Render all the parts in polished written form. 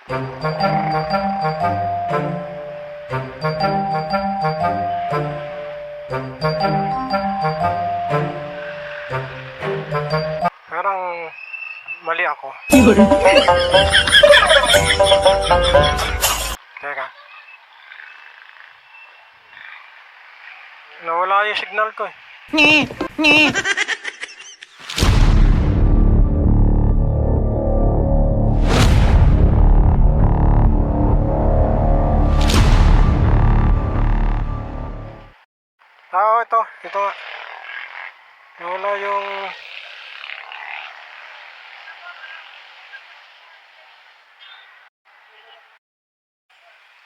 Parang mali ako. Teka. Nawala yung signal ko eh. Ito. Ito nga. Nawala yung...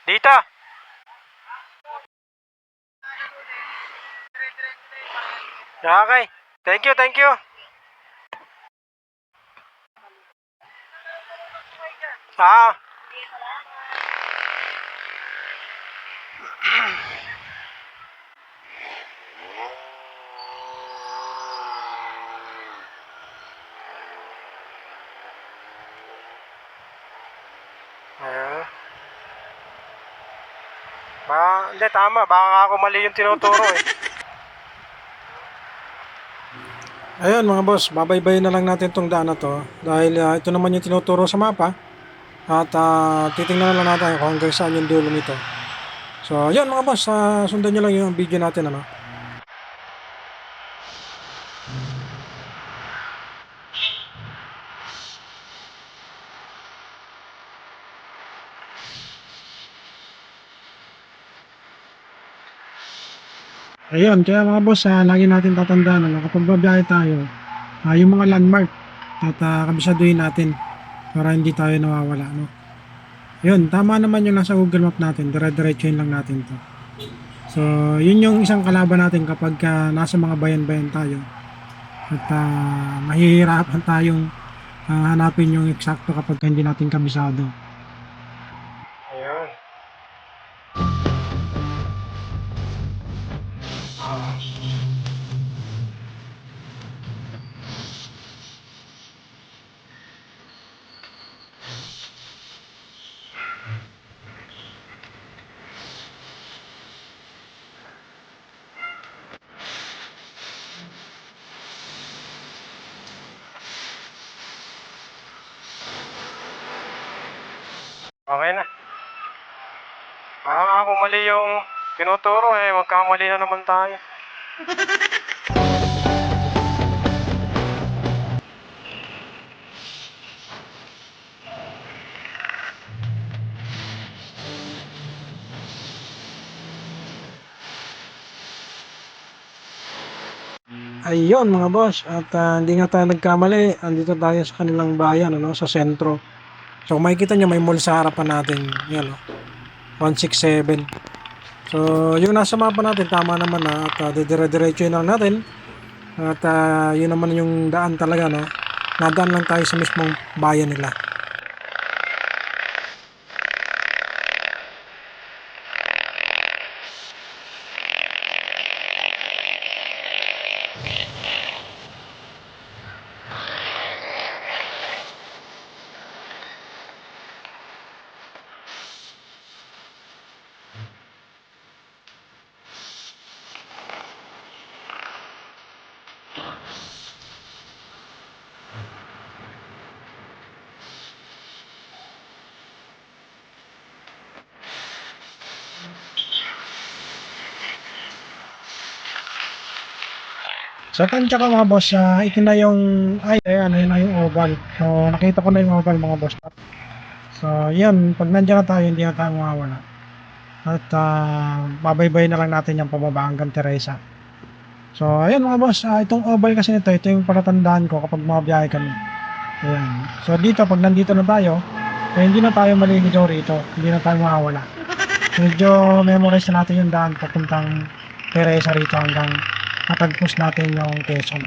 Dita! Okay. Thank you, thank you. Ah. Ayan. Hindi, tama. Baka ako mali yung tinuturo eh. Ayun mga boss, babaybayin na lang natin tong daan na to dahil ito naman yung tinuturo sa mapa at titingnan na lang natin kung hanggang saan yung dulo nito. So, yun mga boss, sundan nyo lang yung video natin ano. Ayun, kaya mga boss, lagi natin tatandaan ano, kapag babiyahe tayo, yung mga landmark at kabisaduhin natin para hindi tayo nawawala no. Yun, tama naman yung nasa Google Map natin, dire-diretsuhin lang natin to. So, yun yung isang kalaban natin kapag nasa mga bayan-bayan tayo at mahihirapan tayong hanapin yung eksakto kapag hindi natin kabisado. Ayun. Okay na. Baka ako mali yung tinuturo eh, magkamali na naman tayo. Ayun mga boss, at hindi nga tayo nagkamali, andito tayo sa kanilang bayan, ano, sa sentro. So kung makikita nyo, may mall sa harapan natin, yan o, 167. So yung nasa mapa natin, tama naman na, at dire-diretso yun lang natin. At yun naman yung daan talaga, no, nadaan lang tayo sa mismong bayan nila. Sa tansya ko mga boss, ito na yung, ayan, ayun na yung oval. So, nakita ko na yung oval mga boss. So, yan, pag nandiyan na tayo, hindi na tayo mawawala. At babaybay na lang natin yung pababa hanggang Teresa. So, ayun mga boss, itong oval kasi nito, ito yung palatandaan ko kapag mabiyahe kami. Ayan. So, dito, pag nandito na tayo, hindi na tayo maliligaw rito. Hindi na tayo mawawala. Medyo memorize na natin yung daan papuntang Teresa rito hanggang matagpos natin yung Quezon.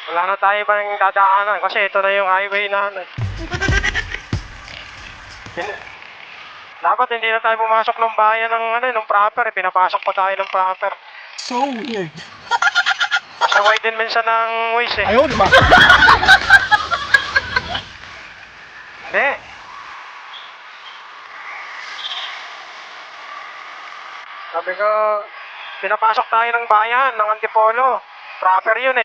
Wala na tayo pa ng dadaanan kasi ito na yung highway na ano. Dapat hindi na tayo pumasok ng bayan ng ano, ng proper, pinapasok pa tayo ng proper. So weird. Sa wide din minsan ng ways eh. Ayaw, di ba? Hindi. Sabi ko, pinapasok tayo ng bayan, ng Antipolo. Proper yun eh.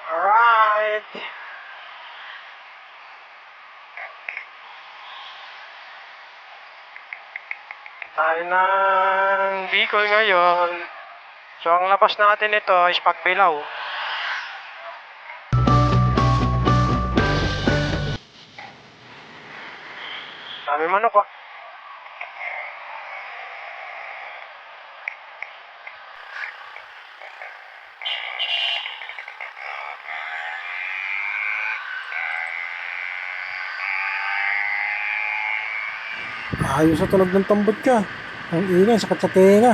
Alright. Tayo ng Bicol ngayon. So, ang labas natin ito is Pagbilao. Dami manok ah. Ayos sa tunog ng tambot ka. Ang ingay, sakit sa tenga.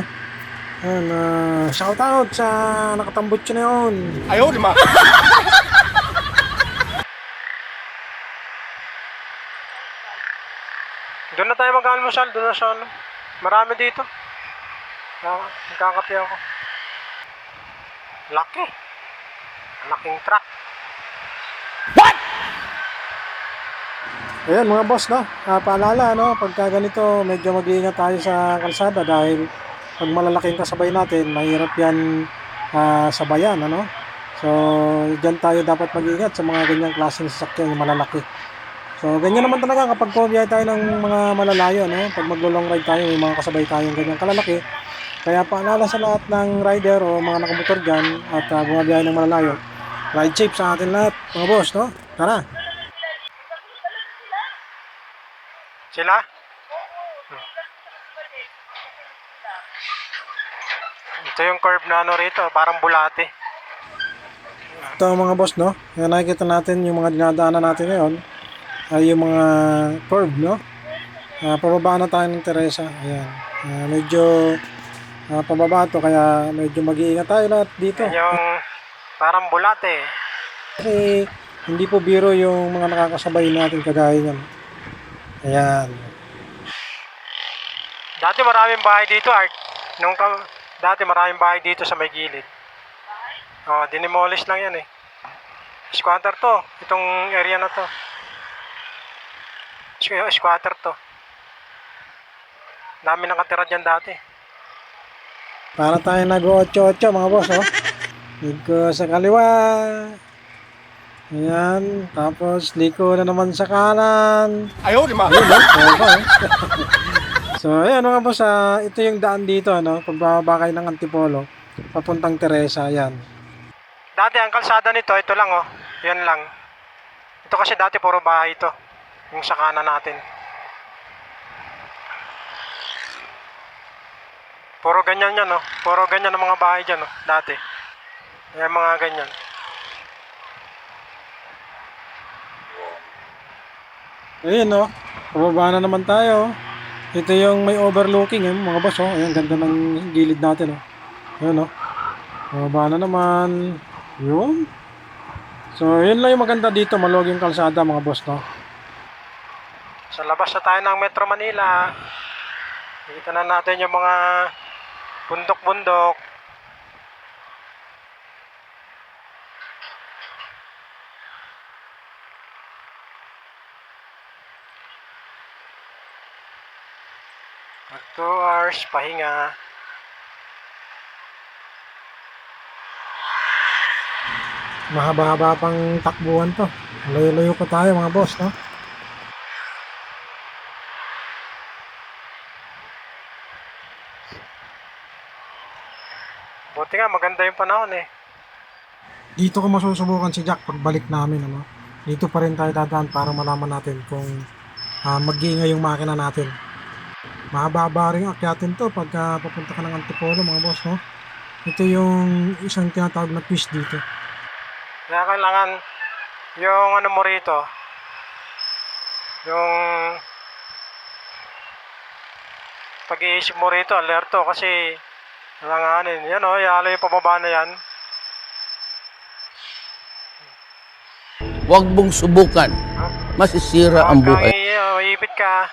Yan, shout out sa nakatambot siya na yun. Ayaw, di ba? Doon na tayo mag-almusal, doon na sa ano. Marami dito. Nagkakape ako. Laki. Laking truck. Ayan mga boss, no? Paalala, no? Pagka ganito, medyo mag-iingat tayo sa kalsada dahil pag malalaking kasabay natin, mahirap yan sabayan, ano? So, dyan tayo dapat mag-iingat sa mga ganyang klaseng sasakyan, yung malalaki. So, ganyan naman talaga kapag pumiyahe tayo ng mga malalayo, no? Pag maglo-long ride tayo, may mga kasabay tayong ganyang kalalaki. Kaya paalala sa lahat ng rider o mga nakamotor dyan at bumabiyahe ng malalayo. Ride safe sa atin lahat, mga boss, no? Tara! Sila? Ito yung curve na ano rito, parang bulate. Ito mga boss, no? Yan, nakikita natin yung mga dinadaanan natin ngayon ay yung mga curve, no? Pababa na tayo ng Teresa. Ayan. Medyo pababa to kaya medyo mag-iingat tayo lahat dito. Yan yung parang bulate. Kasi hindi po biro yung mga nakakasabay natin kagaya niyan. Ayan. Dati maraming bahay dito, Art. Dati maraming bahay dito sa may gilid. Oh, dinimolish lang yan eh. Squatter to. Itong area na to. Squatter to. Dami nakatira dyan dati. Para tayo nag-8-8 mga boss, oh. Liko sa kaliwa. Ayan. Tapos liko na naman sa kanan. Ayaw, di ba? So, ayan mga boss, ito yung daan dito, ano, pagbababa kayo ng Antipolo, papuntang Teresa, ayan. Dati ang kalsada nito, ito lang oh. Yan lang. Ito kasi dati puro bahay ito. Yung sa kanan natin. Puro ganyan yan oh. Puro ganyan ang mga bahay dyan oh. Dati. Yan mga ganyan. Ayan, no, pababa na naman tayo. Ito yung may overlooking, mga boss, oh. Ayan, ganda ng gilid natin, oh. Ayan, no. Pababa na naman. Yun. So, yun lang yung maganda dito, maluwag yung kalsada, mga boss, no. Sa labas na tayo ng Metro Manila. Kita na natin yung mga bundok-bundok. Mag 2 hours pahinga. Mahaba-haba pang takbuhan to. Layo-layo pa tayo, mga boss, no. Buti nga maganda yung panahon eh. Dito ko masusubukan si Jack pagbalik namin, ano. dito pa rin tayo dadaan para malaman natin kung mag-iingay yung makina natin. Mahaba rin akyatin to pagka papunta ka ng Antipolo mga boss, no? Ito yung isang tinatawag na fish dito. Kaya kailangan yung ano mo rito, yung pag-iisip mo rito, alerto kasi langanin. Yan o, yalo yung pababa na yan. Huwag mong subukan. Masisira ang buhay. Maipit ka.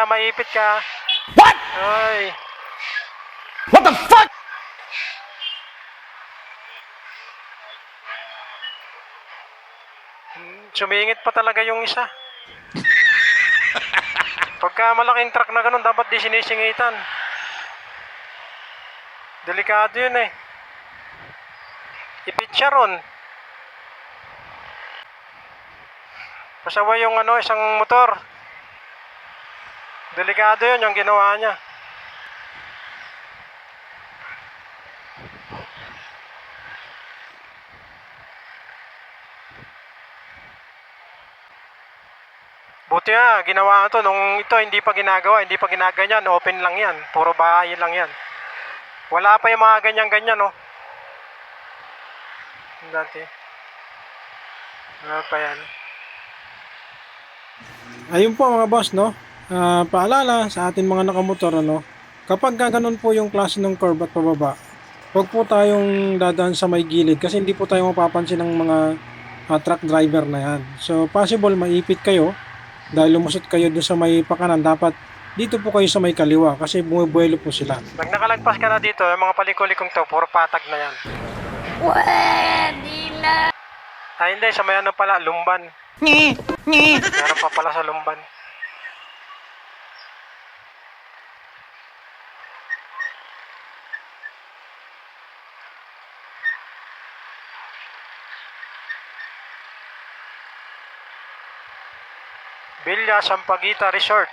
Maipit ka. What? Ay. What the fuck? Sumingit pa talaga yung isa. Pagka malaking truck na ganun, dapat di sinisingitan. Delikado yun eh. Ipit siya ron. Pasaway yung isang motor. Delikado yun yung ginawa niya. Buti nga, ginawa to nung ito hindi pa ginagawa, hindi pa ginaganyan, open lang yan, puro bahay lang yan. Wala pa yung mga ganyan-ganyan, no? Dati. Wala pa yan. Ayun po mga boss, no? Paalala sa atin mga nakamotor, ano? Kapag gaganon po yung klase ng curve at pababa, huwag po tayong dadaan sa may gilid kasi hindi po tayo mapapansin ng mga truck driver na yan. So, possible maipit kayo dahil lumusot kayo doon sa may pakanan, dapat dito po kayo sa may kaliwa kasi bumubuelo po sila. Pag nakalagpas ka na dito, yung mga palikulikong to, puro patag na yan. Pwede na. Hindi, sa may ano pala, Lumban. Meron pa pala sa Lumban. Villa Sampaguita Resort.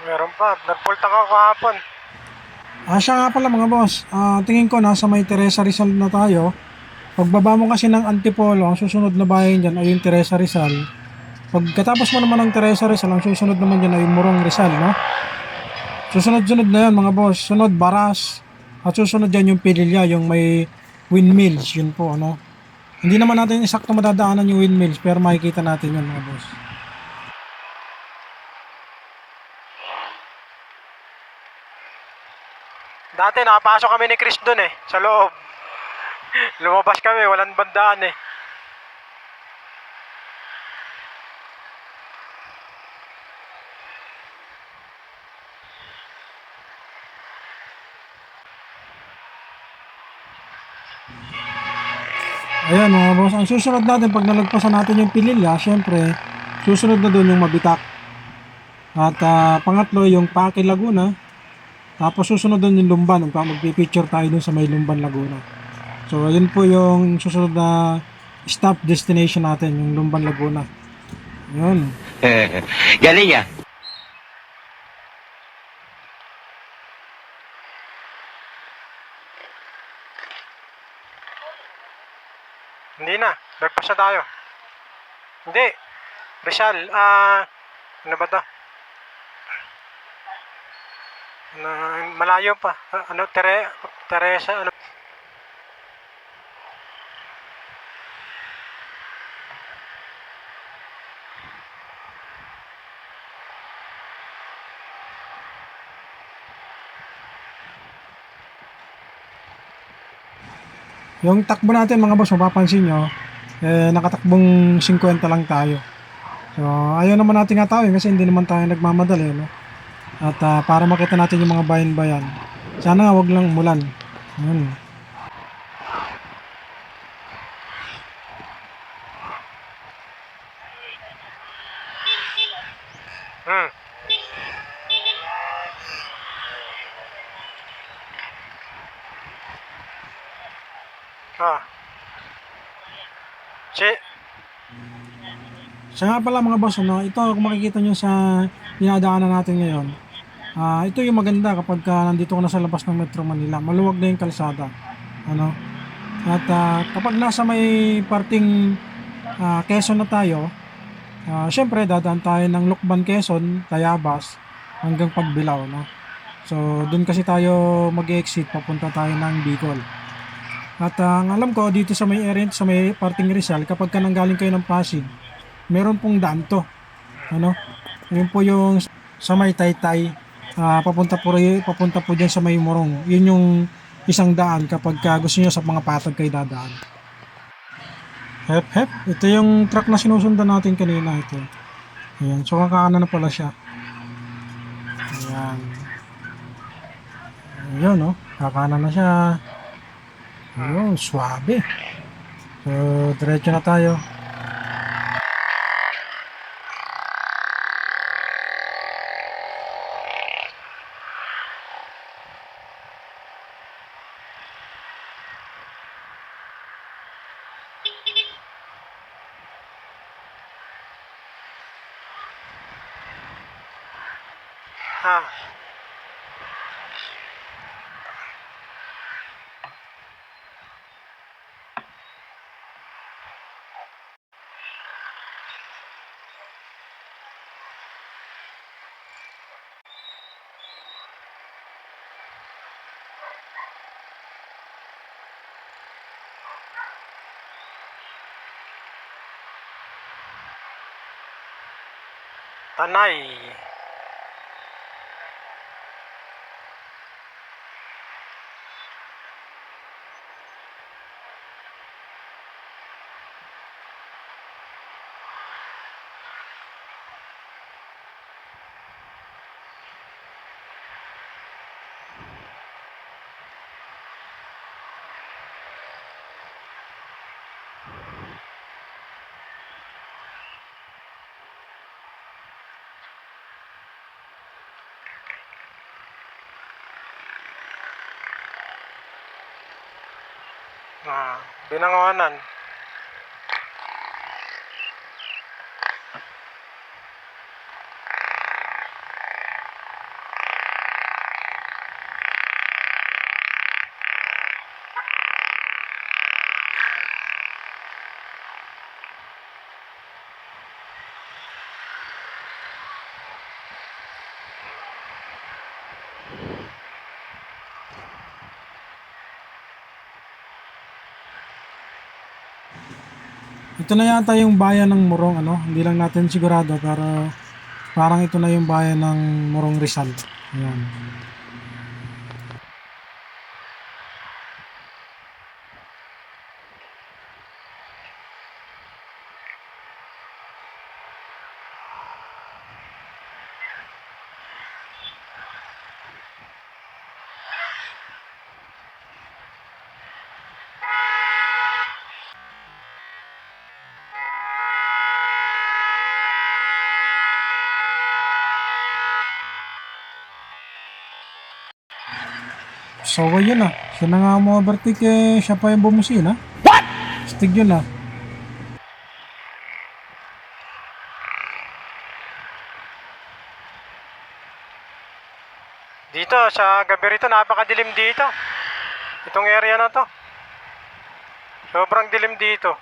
Meron pa, nagpulta ka kahapon. Siya nga pala mga boss, tingin ko nasa may Teresa Rizal na tayo. Pagbaba mo kasi ng Antipolo, ang susunod na bayan dyan ay yung Teresa Rizal. Pagkatapos mo naman ng Teresa Rizal, ang susunod naman dyan ay Morong Rizal, no? Susunod-sunod na yan mga boss, sunod Baras, at susunod dyan yung Pililya, yung may windmills, yun po, ano? Hindi naman natin eksakto madadaanan yung windmills, pero makikita natin yun mga boss. Dati nakapasok kami ni Chris dun sa loob. Lumabas kami, walang bandaan Ayan mga boss, ang susunod natin pag nalagpasan natin yung Pililya, syempre, susunod na doon yung Mabitak. At pangatlo yung Paque Laguna. Tapos susunod doon yung Lumban, magpipicture tayo doon sa may Lumban Laguna. So yun po yung susunod na stop destination natin, yung Lumban Laguna. Yun. Galing ya. Hindi na, lagpas na tayo. Hindi, Rizal, ano ba to? Malayo pa. Teresa, ano? Yung takbo natin mga boss, mapapansin nyo, nakatakbong 50 lang tayo. So, ayaw naman natin nga tayo kasi hindi naman tayo nagmamadali, no? At para makita natin yung mga bayan-bayan, sana wag lang umulan. Yun. Hmm. Ah. Siya nga pala mga boss, ano, ito kung makikita nyo sa dinadaanan natin ngayon, ito yung maganda kapag nandito ka na sa labas ng Metro Manila, maluwag na yung kalsada. Ano? At kapag nasa may parting Quezon na tayo, syempre dadaan tayo ng Lukban, Quezon, Tayabas, hanggang Pagbilao. No? So, dun kasi tayo mag-exit, papunta tayo ng Bicol. At ang alam ko, dito sa may area, sa may parting Rizal, kapag ka nanggaling kayo ng Pasig, meron pong daan to. Ano? Yun po yung sa may Taytay, papunta po dyan sa may Morong. Yun yung isang daan kapag gusto niyo sa mga patag kayo dadaan. Hep hep, ito yung truck na sinusundan natin kanina ito. Ayan, so kakaanan na pala siya. Ayan. Ayun, no? Kakaanan na siya. Ayun, swabe. So, diretso na tayo. Tanay. Binangonan. Ito na yata yung bayan ng Morong, ano? Hindi lang natin sigurado, pero parang ito na yung bayan ng Morong Rizal. Ayan. So, yun na. Siya na nga mo overtake, siya pa yung bumusin, ha? What? Stig yun, ha? Dito, sa gabi rito, napakadilim dito. Itong area na to. Sobrang dilim dito.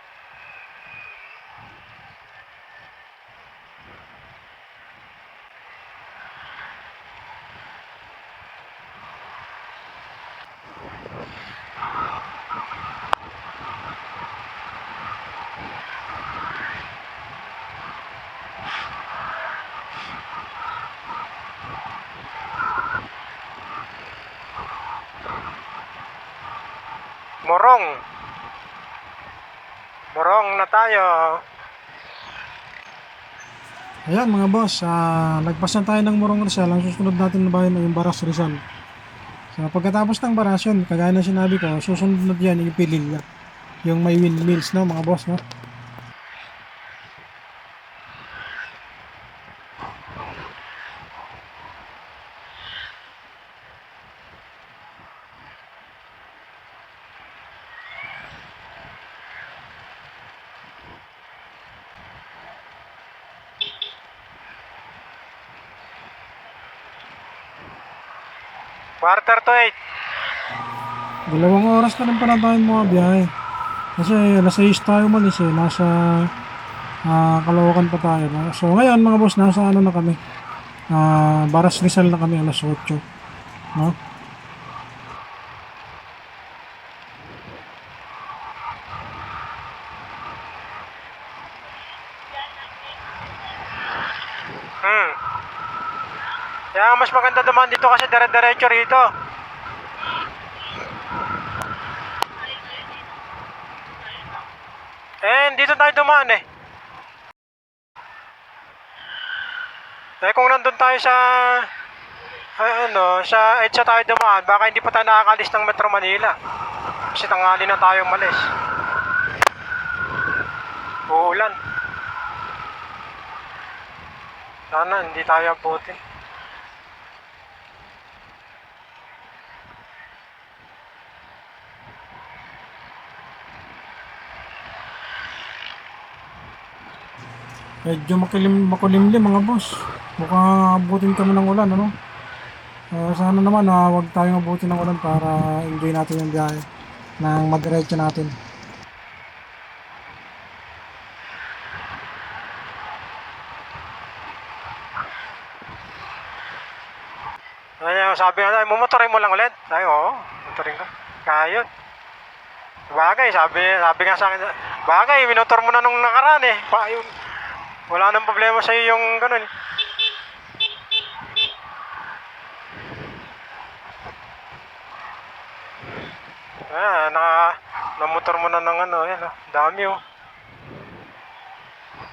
Morong. Morong na tayo. Ayan mga boss, nagpas na tayo ng Morong Rizal. Ang susunod natin na bayan ay yung Baras Rizal. So pagkatapos ng Baras yun, kagaya na sinabi ko, susunod na yan yung Pililla. Yung may windmills, no mga boss, no? Quarter to 8. 2 oras na rin pala tayo mga biyahe. Kasi alas 6 tayo malis eh. Nasa Caloocan pa tayo. No? So ngayon mga boss, nasa ano na kami. Baras Rizal na kami alas 8. No? Kaya mas maganda dumaan dito kasi dire-diretso rito. Dito tayo dumaan eh. Kung nandun tayo sa sa EDSA tayo dumaan, baka hindi pa tayo nakakalis ng Metro Manila. Kasi tanghali na tayong malis. Uulan. Sana hindi tayo abutin. Medyo makulimlim mga boss. Mukhang abutin kami ng ulan, ano? Sana naman wag tayong abutin ng ulan para enjoy natin yung biyahe ng madiretso natin. Ay, sabi nga, mumotorin mo lang ulit. Ay, oo, motorin ko. Kaya yun. Bagay, sabi nga sa akin, bagay, minotor mo na nung nakaraan eh. Wala nang problema sa'yo yung ganun. Namotor mo na ng yan dami oh.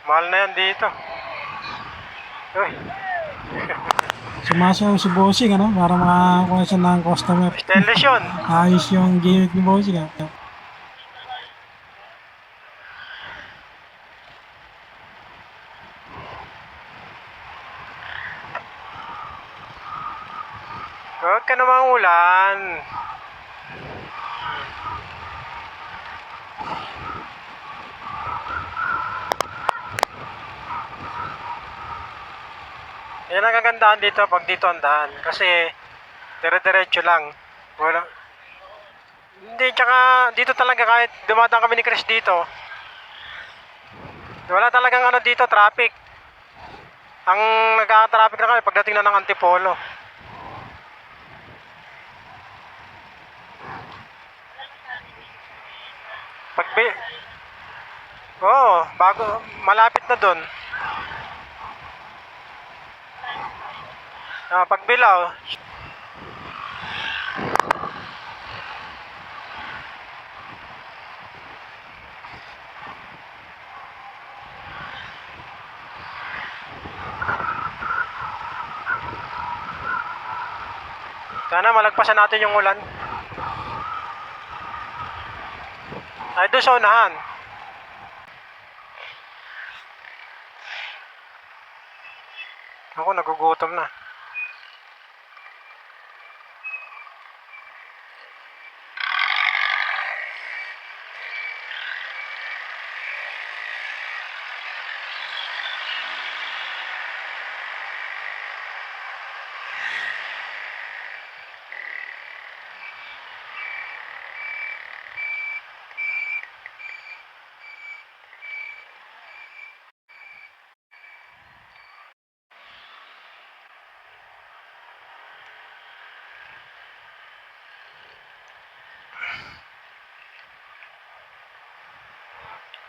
Mahal na yan dito. Uy. Sumasayaw si Bossing, para makakuha siya ng customer. Stainless yun. Ayos yung gimmick ni Bossing, Huwag ka namang ulan. Yan ang kagandahan dito pag dito ang daan. Kasi dire-diretso lang. Hindi, tsaka dito talaga kahit dumadaan kami ni Chris dito. Wala talagang dito, traffic. Ang nagka-traffic na kami pagdating na ng Antipolo. Bago, malapit na doon. Pagbilaw. Sana malagpasan natin yung ulan. Ay, doon sa unahan. Ako, nagugutom na.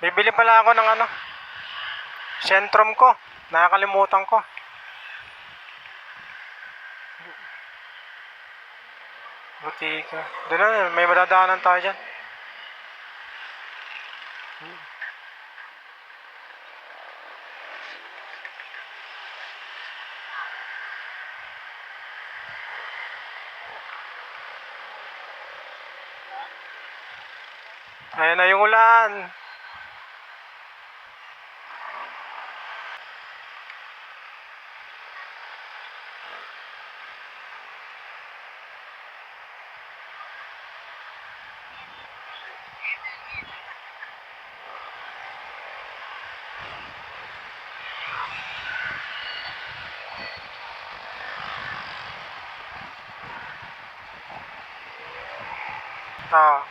Bibili pala ako ng Centrum ko. Nakakalimutan ko. Butika. Doon na, may madadaanan tayo dyan. Ayan na yung ulan. Ah.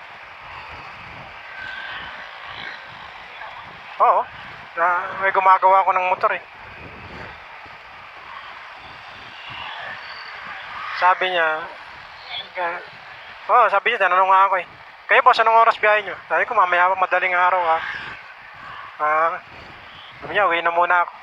Oo. May gumagawa ako ng motor eh. Sabi niya, sabi niya, tanong nga ako eh. Kayo boss, anong oras biyahe niyo? Sabi ko, mamaya pa madaling araw ha. Sabi niya, uwi na muna ako.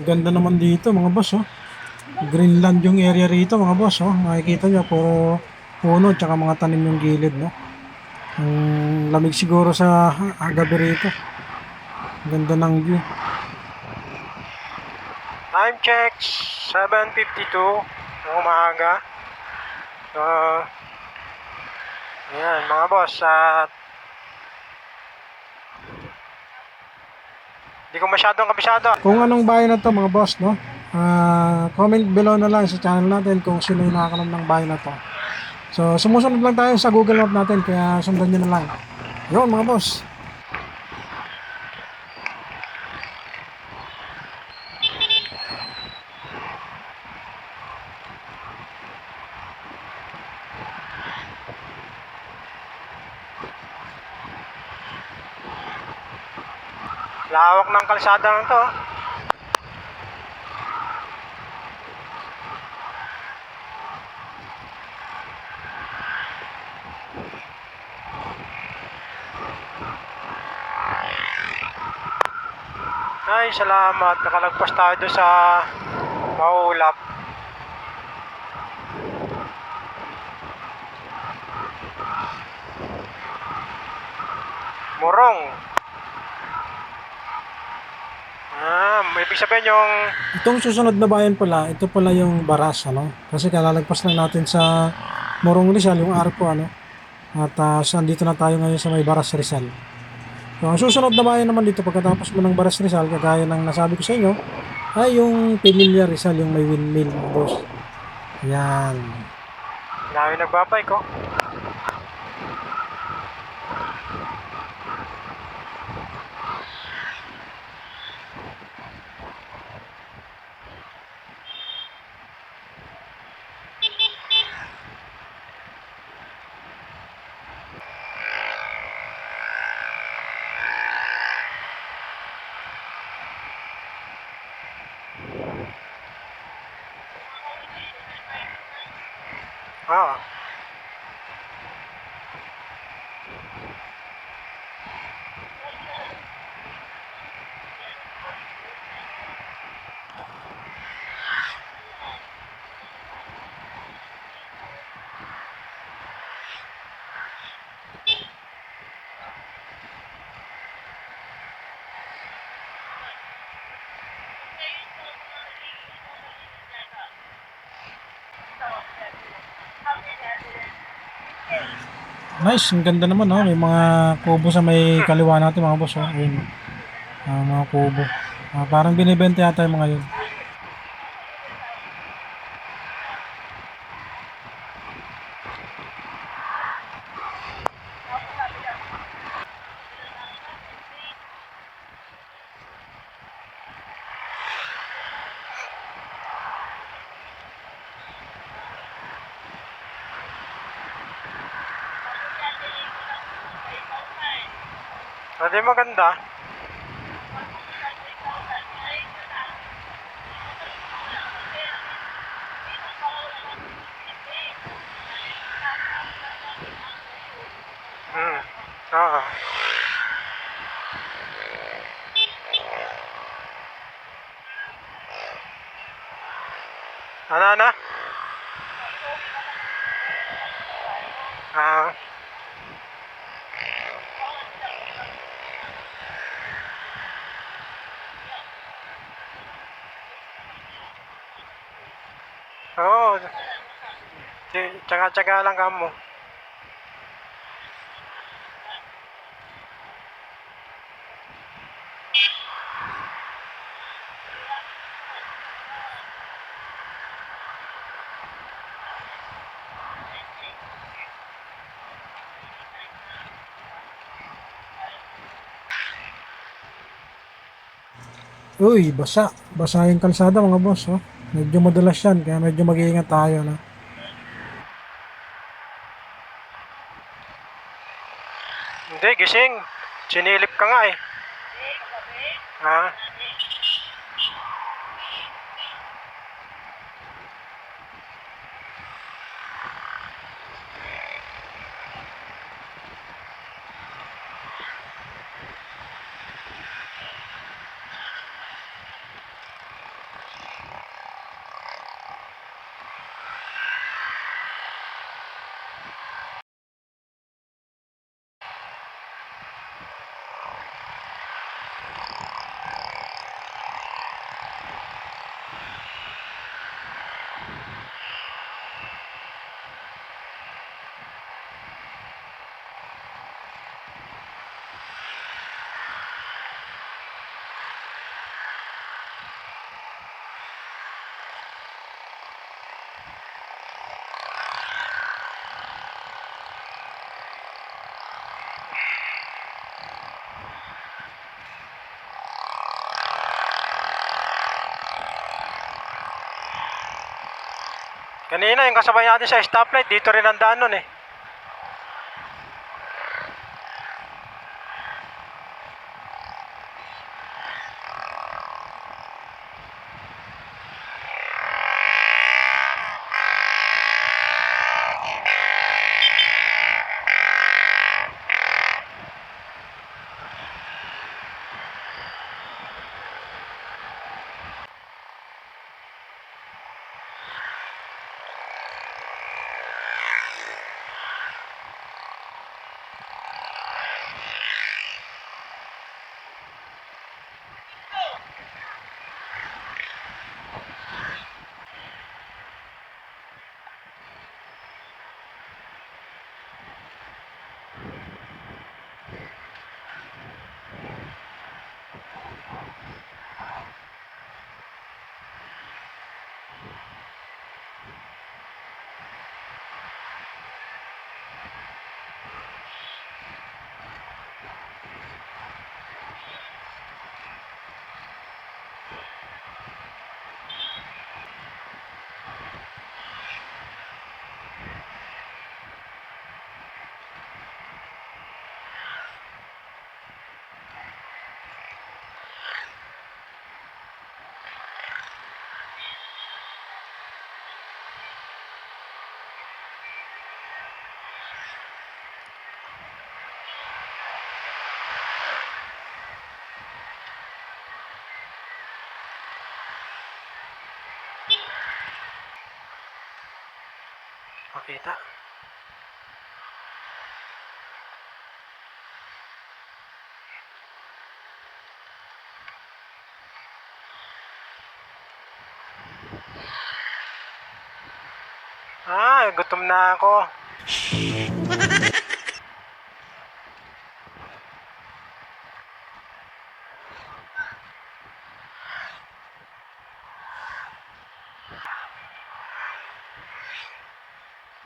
Ganda naman dito mga boss, oh. Greenland yung area rito mga boss, oh. Makikita nyo, puro puno tsaka mga tanim yung gilid, no. Ang lamig siguro sa gabi rito. Ganda ng view. Time check, 7:52 ng umaga. So, ayan mga boss, at hindi ko masyadong kabisado. Kung anong bahay na to mga boss, no? Comment below na lang sa channel natin kung sino yung nakakalam ng bahay na to. So, sumusunod lang tayo sa Google Map natin, kaya sundan nyo na lang. Yun mga boss. Lawak ng kalsada na to. Ay, salamat. Nakalagpas tayo doon sa maulap. Morong. May ibig sabihin yung Itong susunod na bayan pala, ito pala yung Baras, ano? Kasi kalalagpas lang natin sa Morong Rizal, yung Arco, ano? At andito na tayo ngayon sa may Baras Rizal. So, ang susunod na bayan naman dito pagkatapos mo ng Baras Rizal, kagaya ng nasabi ko sa inyo, ay yung Pililla Rizal, yung may windmill, mga boss. Yan. dami nagbabay ko. Ah. Nice, ang ganda naman, no? May mga kubo sa may kaliwa natin, mga boss, oh. Ayun, mga kubo. Parang binibenta yata yung mga yun. Hindi maganda. Oo. Ano? Ah, oo. Tsaga-tsaga lang ka mo. Uy, basa. Basa yung kalsada mga boss, oh. Medyo madulas yan, kaya medyo mag-iingat tayo, no? Hindi, gising. Sinilip ka nga eh. Ha? Kanina yung kasabay natin sa stoplight, dito rin ang daan nun eh. Makita. Gutom na ako.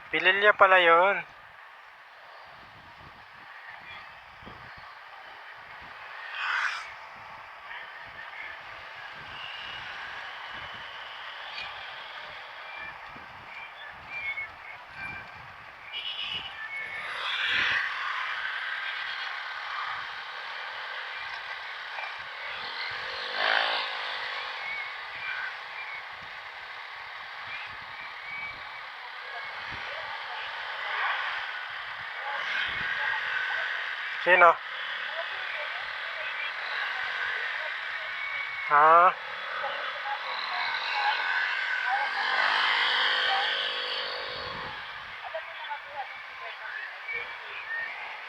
Pililya pala yun. Sino? Ah.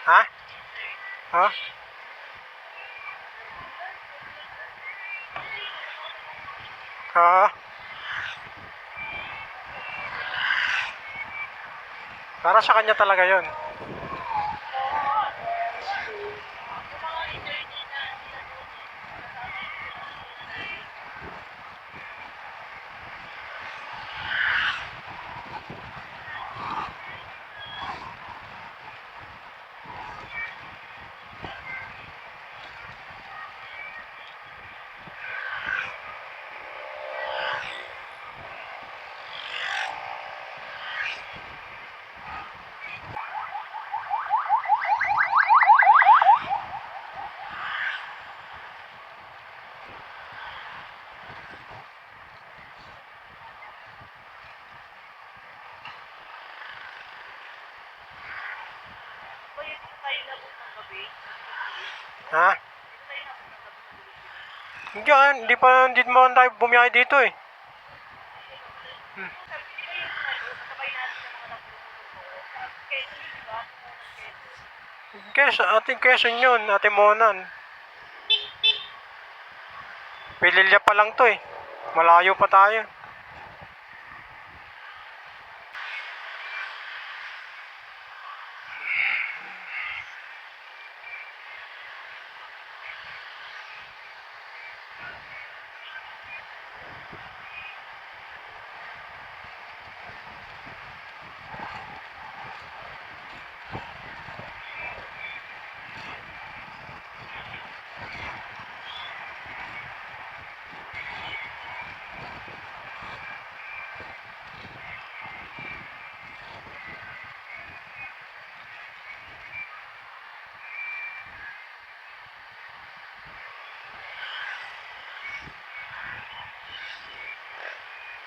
Ha? Ha? Ha? Para sa kanya talaga yon. Ha? Hindi mo tayo bumiyahe dito eh. Ating Quezon yun, Ate Monan. Pililya pa lang to eh. Malayo pa tayo.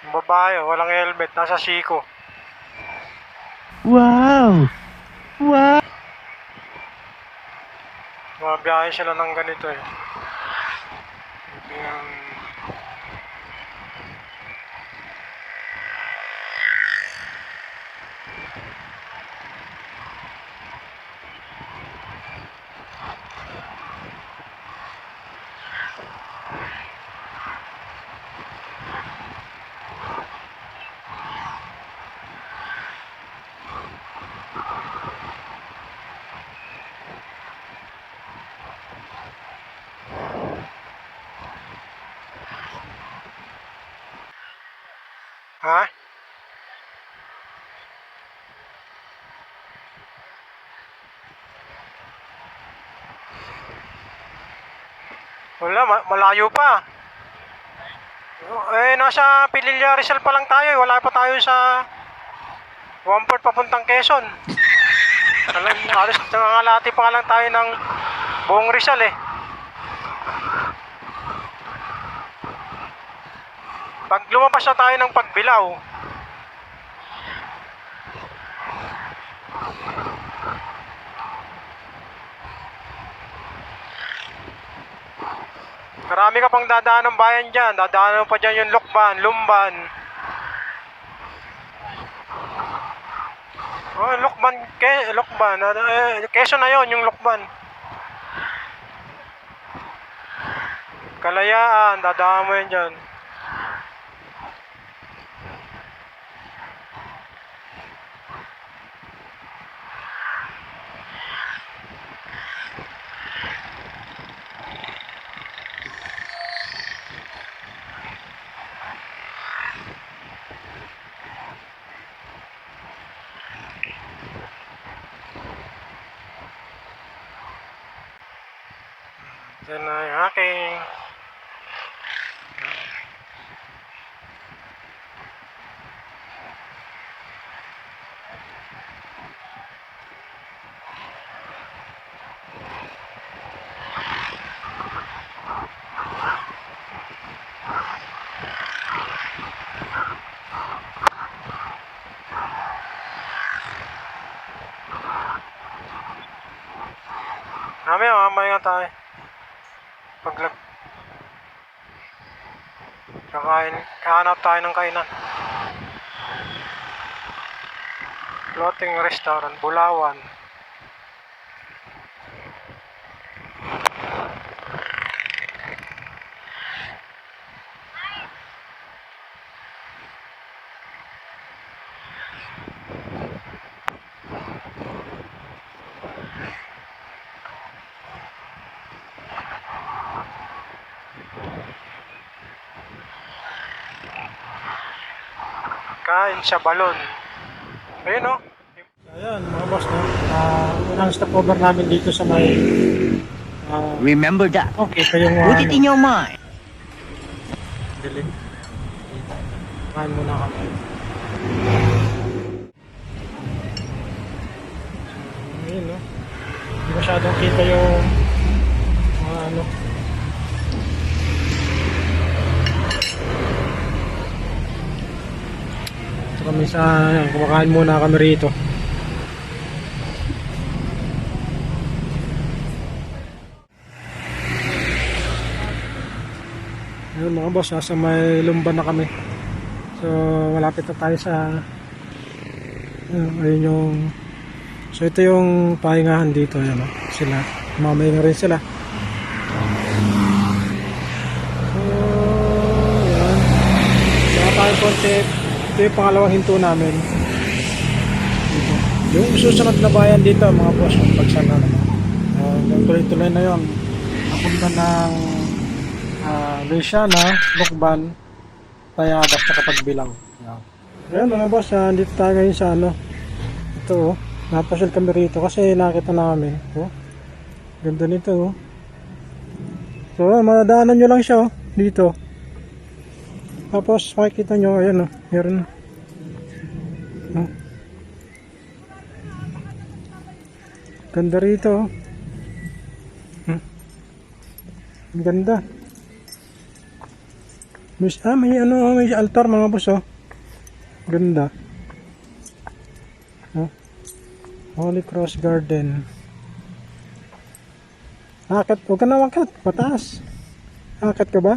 Yung babae, walang helmet, nasa siko. Wow! Wow! Mabiyahe sila ng ganito eh. Ito yung... Ha? Wala, malayo pa. Eh, nasa Pililla Rizal pa lang tayo eh. Wala pa tayo sa Wamport papuntang Quezon. Alas nangangalati pa lang tayo ng buong Rizal eh. Pag lumabas na tayo ng Pagbilao, marami ka pang dadaan ng bayan dyan. Dadaan pa dyan yung Lokban, Lumban. Oh, Lokban, Quezon na yon yung Lokban. Kalayaan, dadaan mo yun dyan. Yan na yung aking mamaya nga tayo. Kakain, kahanap tayo ng kainan. Floating restaurant, Bulawan. Kain sa balon. Ayun o. Ayan mga boss, no? Unang stopover namin dito sa may Remember that. okay, kayong Put it in your mind. dilim. Kain muna kami. Ayun, no? Hindi masyadong kita yung mga ano. So kami sa, ayan, kumakain muna kami rito. Ayun mga boss, nasa may lumban na kami. So malapit na tayo sa ayun yung, so ito yung pahingahan dito, ayan, sila mamahinga rin sila. So ayan, saka tayo konti. Ito yung pangalawang hinto namin dito. Yung susunod na bayan dito mga boss, yung pagsana naman, tuloy-tuloy na yun, napunta ng Luisiana, Lukban, Tayadas, tsaka Pagbilang. Ayan mga boss, dito tayo ngayon sa ano, ito oh, napasyal kami rito kasi nakita namin, oh, ganda nito oh. So madadaanan nyo lang siya oh, dito. Tapos makikita nyo, ayan oh, meron oh. Ganda rito oh. Ang ganda. May ano, may altar mga boss oh. Ganda. Oh. Holy Cross Garden. Akit, huwag ka na wakit, mataas. Akit ka ba?